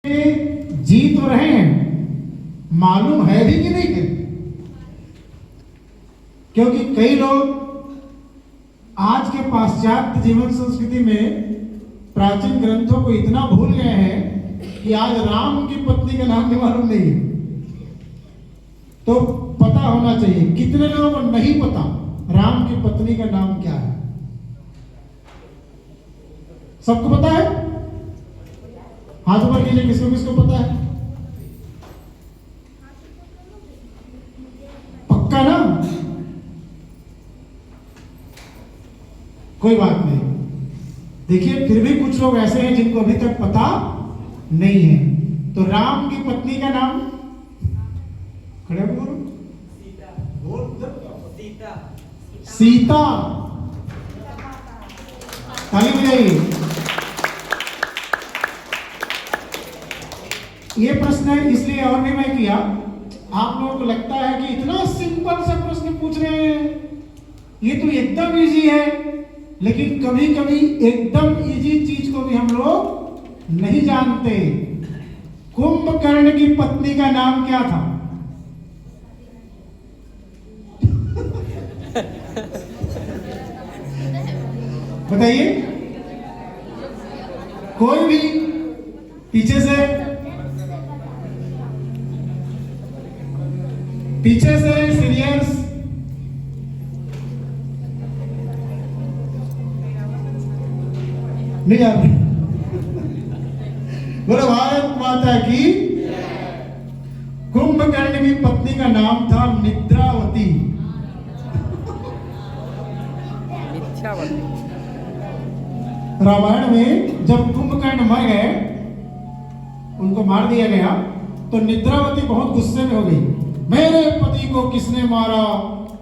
जी तो रहे हैं, मालूम है भी कि नहीं है। क्योंकि कई लोग आज के पाश्चात्य जीवन संस्कृति में प्राचीन ग्रंथों को इतना भूल गए हैं कि आज राम की पत्नी का नाम भी मालूम नहीं है। तो पता होना चाहिए। कितने लोगों को नहीं पता राम की पत्नी का नाम क्या है? सबको पता है? हाथ ऊपर कीजिए, किसको किसको पता है? पक्का ना? कोई बात नहीं। देखिए, फिर भी कुछ लोग ऐसे हैं जिनको अभी तक पता नहीं है। तो राम की पत्नी का नाम खड़े बोलो। सीता। ताली बजाइए। ये प्रश्न इसलिए और भी मैं किया, आप लोगों को लगता है कि इतना सिंपल सा प्रश्न पूछ रहे हैं, ये तो एकदम इजी है। लेकिन कभी कभी एकदम इजी चीज को भी हम लोग नहीं जानते। कुंभकर्ण की पत्नी का नाम क्या था? बताइए, कोई भी पीछे से सीनियर्स। नहीं जानते? बोलो भारत माता की। कुंभकर्ण की पत्नी का नाम था निद्रावती। रामायण में जब कुंभकर्ण मर गए, उनको मार दिया गया, तो निद्रावती बहुत गुस्से में हो गई। मेरे पति को किसने मारा?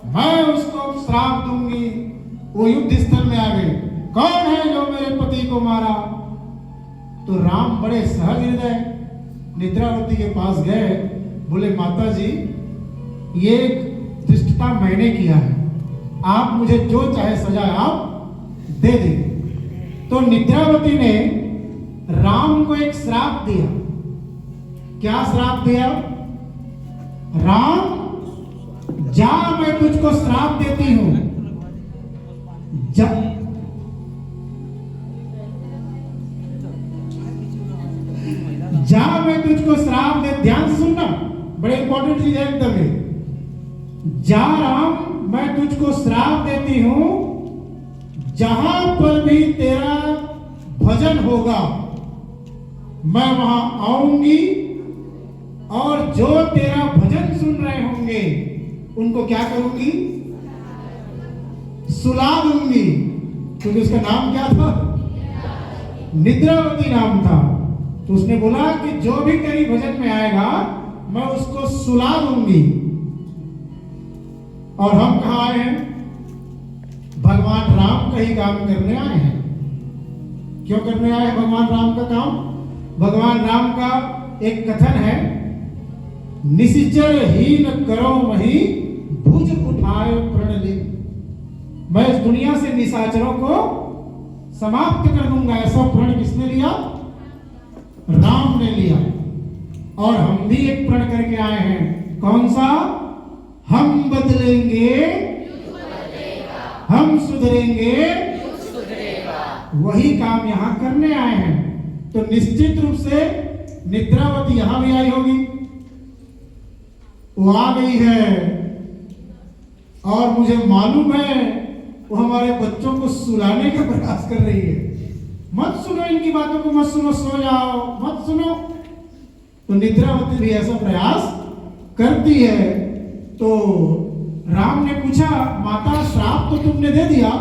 मैं उसको श्राप दूंगी। वो युद्ध स्थल में आ गए। कौन है जो मेरे पति को मारा? तो राम बड़े सहज हृदय निद्रावती के पास गए। बोले, माता जी, ये धृष्टता मैंने किया है, आप मुझे जो चाहे सजा आप दे दें। तो निद्रावती ने राम को एक श्राप दिया। क्या श्राप दिया? राम, जा, मैं तुझको श्राप देती हूं। जा मैं तुझको श्राप दे। ध्यान से सुनना, बड़े इंपॉर्टेंट चीज है एकदम। जा राम, मैं तुझको श्राप देती हूं, जहां पर भी तेरा भजन होगा मैं वहां आऊंगी, और जो तेरा भजन सुन रहे होंगे उनको क्या करूंगी? सुला दूंगी। क्योंकि उसका नाम क्या था? निद्रावती नाम था। तो उसने बोला कि जो भी तेरी भजन में आएगा मैं उसको सुला दूंगी। और हम कहां आए हैं? भगवान राम का ही काम करने आए हैं। क्यों करने आए हैं भगवान राम का काम? भगवान राम का एक कथन है, निशिचर हीन करो मही भुज उठाए प्रण ले। मैं इस दुनिया से निशाचरों को समाप्त कर दूंगा। ऐसा प्रण किसने लिया? राम ने लिया। और हम भी एक प्रण करके आए हैं। कौन सा? हम बदलेंगे, हम सुधरेंगे, वही काम यहां करने आए हैं। तो निश्चित रूप से निद्रावती यहां भी आई होगी। वो आ गई है, और मुझे मालूम है वो हमारे बच्चों को सुलाने का प्रयास कर रही है। मत सुनो इनकी बातों को, मत सुनो, सो जाओ, मत सुनो। तो निद्रावती भी ऐसा प्रयास करती है। तो राम ने पूछा, माता, श्राप तो तुमने दे दिया,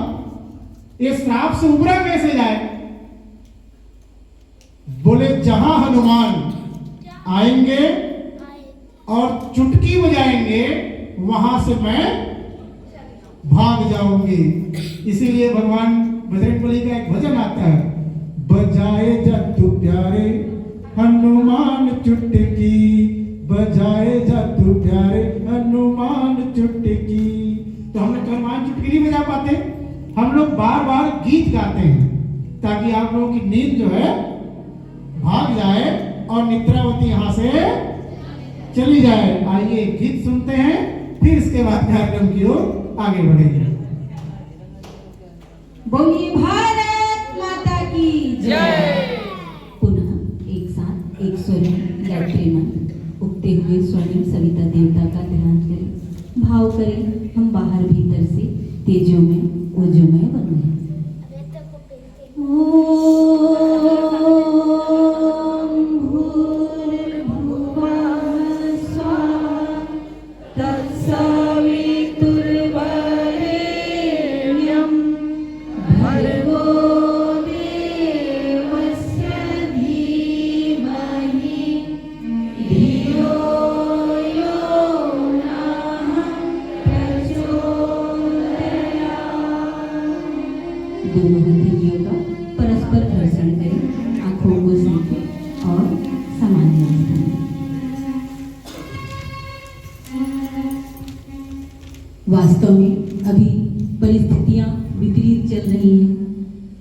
ये श्राप से उबरा कैसे जाए? बोले, जहां हनुमान आएंगे और चुटकी बजाएंगे वहां से मैं भाग जाऊंगी। इसीलिए भगवान बजरंगबली का एक भजन आता है, बजाए जादू प्यारे हनुमान चुटकी, बजाए जादू प्यारे हनुमान चुटकी। तो हम लोग हनुमान चुटकी नहीं बजा पाते, हम लोग बार बार गीत गाते हैं ताकि आप लोगों की नींद जो है भाग जाए और निद्रावती यहाँ से चली जाए। आइए गीत सुनते हैं, फिर इसके बाद कार्यक्रम की ओर आगे बढ़ेंगे। बोलिए भारत माता की जय। पुनः एक साथ एक स्वर्णिम गायत्री मंत्र उगते हुए स्वर्णिम सविता देवता का ध्यान करें, भाव करें हम बाहर भीतर से तेजों में ओजोमय बने। दोनों हथेलियों का परस्पर घर्षण करें, आंखों को सीखें और सामान्य अवस्था में। वास्तव में अभी परिस्थितियां विपरीत चल रही हैं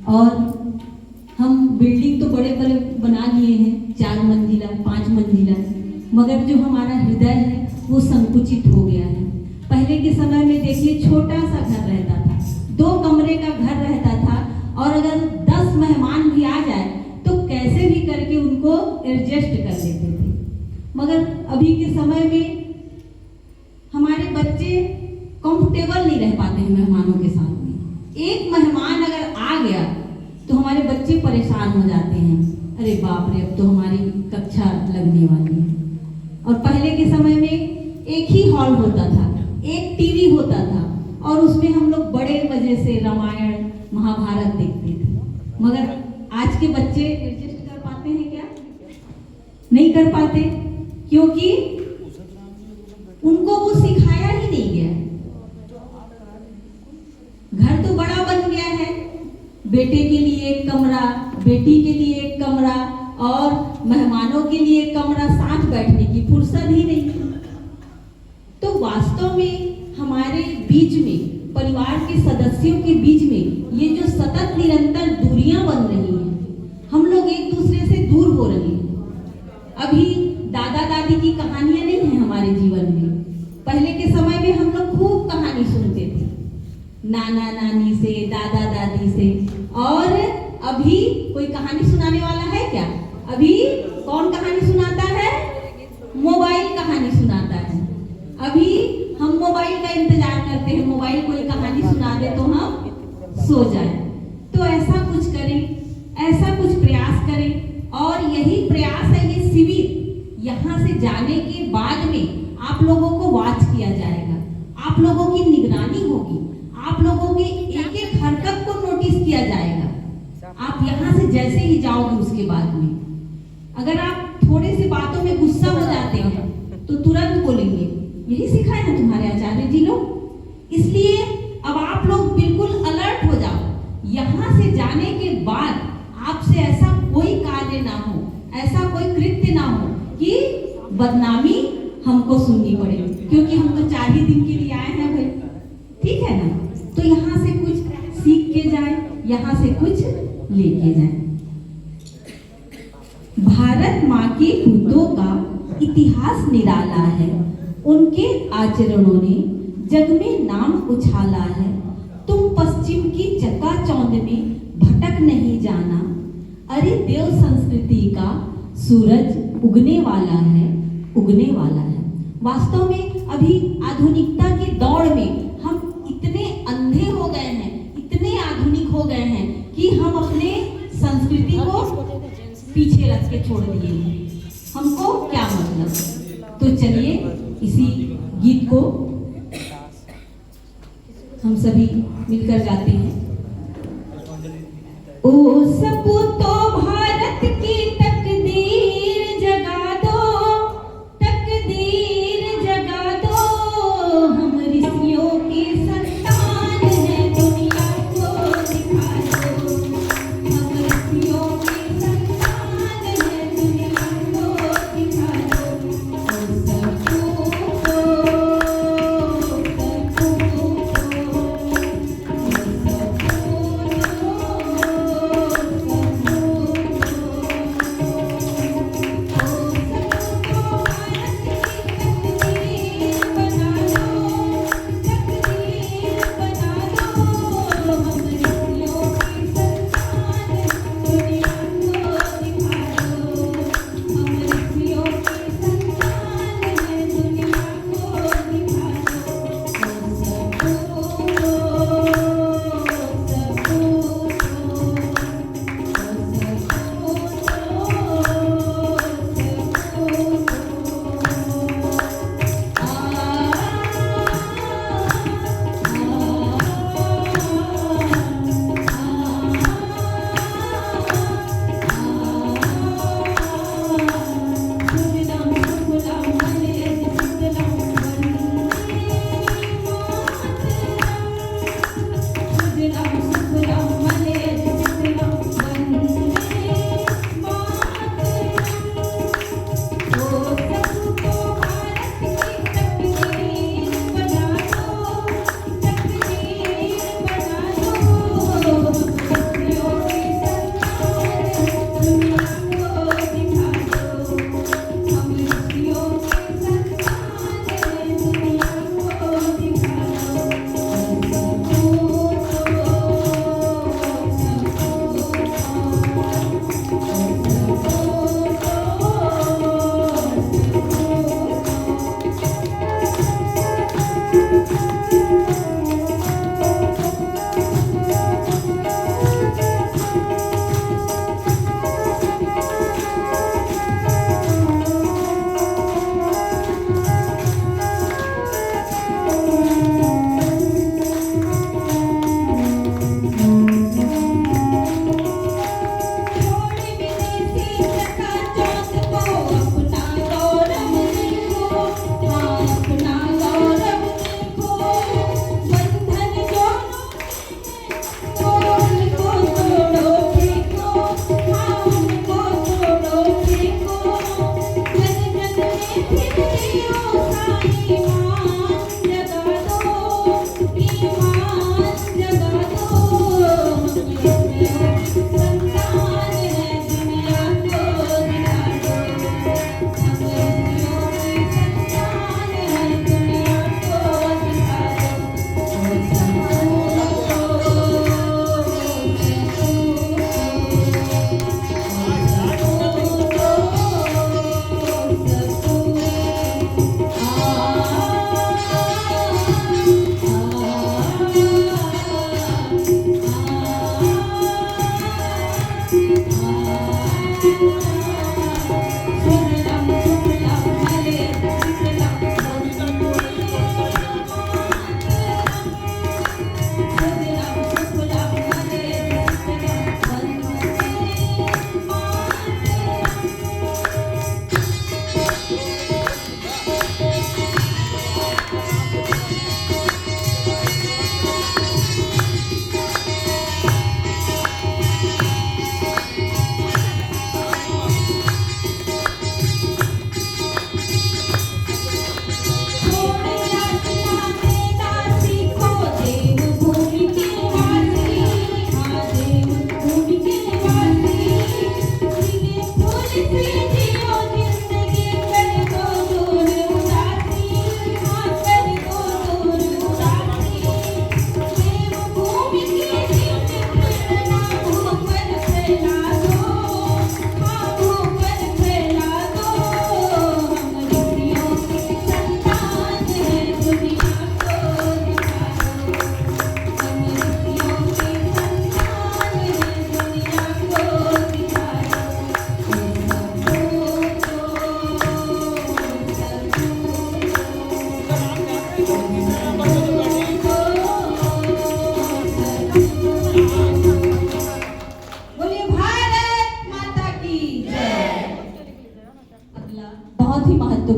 और हम बिल्डिंग तो बड़े बड़े बना लिए हैं, 4 मंजिला 5 मंजिला, मगर जो हमारा हृदय है वो संकुचित हो गया है। पहले के समय में देखिए छोटा सा घर रहता था, 2 कमरे का घर रहता था और अगर 10 मेहमान भी आ जाए तो कैसे भी करके उनको एडजस्ट कर लेते थे। मगर अभी के समय में हमारे बच्चे कंफर्टेबल नहीं रह पाते हैं मेहमानों के साथ में। एक मेहमान अगर आ गया तो हमारे बच्चे परेशान हो जाते हैं, अरे बाप रे अब तो हमारी कक्षा लगने वाली है। और पहले के समय में एक ही हॉल होता था, एक टीवी होता था और उसमें हम लोग बड़े मजे से रामायण महाभारत देखते थे। मगर आज के बच्चे एडजस्ट कर पाते हैं क्या? नहीं कर पाते, क्योंकि उनको वो सिखाया ही नहीं गया। घर तो बड़ा बन गया है, बेटे के लिए एक कमरा, बेटी के लिए एक कमरा और मेहमानों के लिए एक कमरा, साथ बैठने की फुर्सत ही नहीं। तो वास्तव में हमारे बीच में, परिवार के सदस्यों के बीच में ये जो सतत निरंतर दूरियां बन रही हैं, हम लोग एक दूसरे से दूर हो रहे हैं। अभी दादा दादी की कहानियां नहीं है हमारे जीवन में। पहले के समय में हम लोग खूब कहानी सुनते थे, नाना नानी से, दादा दादी से। और अभी कोई कहानी सुनाने वाला है क्या? अभी कौन कहानी सुनाता है? मोबाइल कहानी सुनाता है। अभी हम मोबाइल का इंतजार करते हैं, मोबाइल कोई कहानी सुना दे तो हम सो जाए। तो ऐसा कुछ करें, ऐसा कुछ प्रयास करें। और यही प्रयास है, ये शिविर यहाँ से जाने के बाद में आप लोगों को वॉच किया जाएगा, आप लोगों की निगरानी होगी, आप लोगों के एक एक हरकत को नोटिस किया जाएगा। आप यहाँ से जैसे ही जाओगे उसके बाद में अगर आप थोड़े से बातों में गुस्सा हो जाते हैं तो तुरंत बोलेंगे, यही सिखाए ना तुम्हारे आचार्य जी लोग। इसलिए अब आप लोग बिल्कुल अलर्ट हो जाओ। यहाँ से जाने के बाद आपसे ऐसा कोई कार्य ना हो, ऐसा कोई कृत्य ना हो कि बदनामी हमको सुननी पड़े, क्योंकि हम तो 4 ही दिन के लिए आए हैं भाई, ठीक है ना। तो यहाँ से कुछ सीख के जाए, यहाँ से कुछ लेके जाए। भारत माँ के पूतों का इतिहास निराला है, उनके आचरणों ने जग में नाम उछाला है। तुम पश्चिम की चकाचौंध में भटक नहीं जाना, अरे देव संस्कृति का सूरज उगने वाला है, उगने वाला है। वास्तव में अभी आधुनिकता की दौड़ में हम इतने अंधे हो गए हैं, इतने आधुनिक हो गए हैं कि हम अपने संस्कृति को पीछे रख के छोड़ दिए हैं। हमको क्या मतलब। तो चलिए इसी गीत को हम सभी मिलकर गाते हैं। ओ सपूतो भारत की तकदीर जगा दो, तकदीर जगा दो। हम ऋषियों की संतान है, दुनिया को दिखा दो। हम ऋषियों की संतान है, दुनिया को दिखा दो। ओ सपूतो, सपूतो,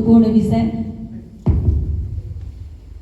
महत्वपूर्ण विषय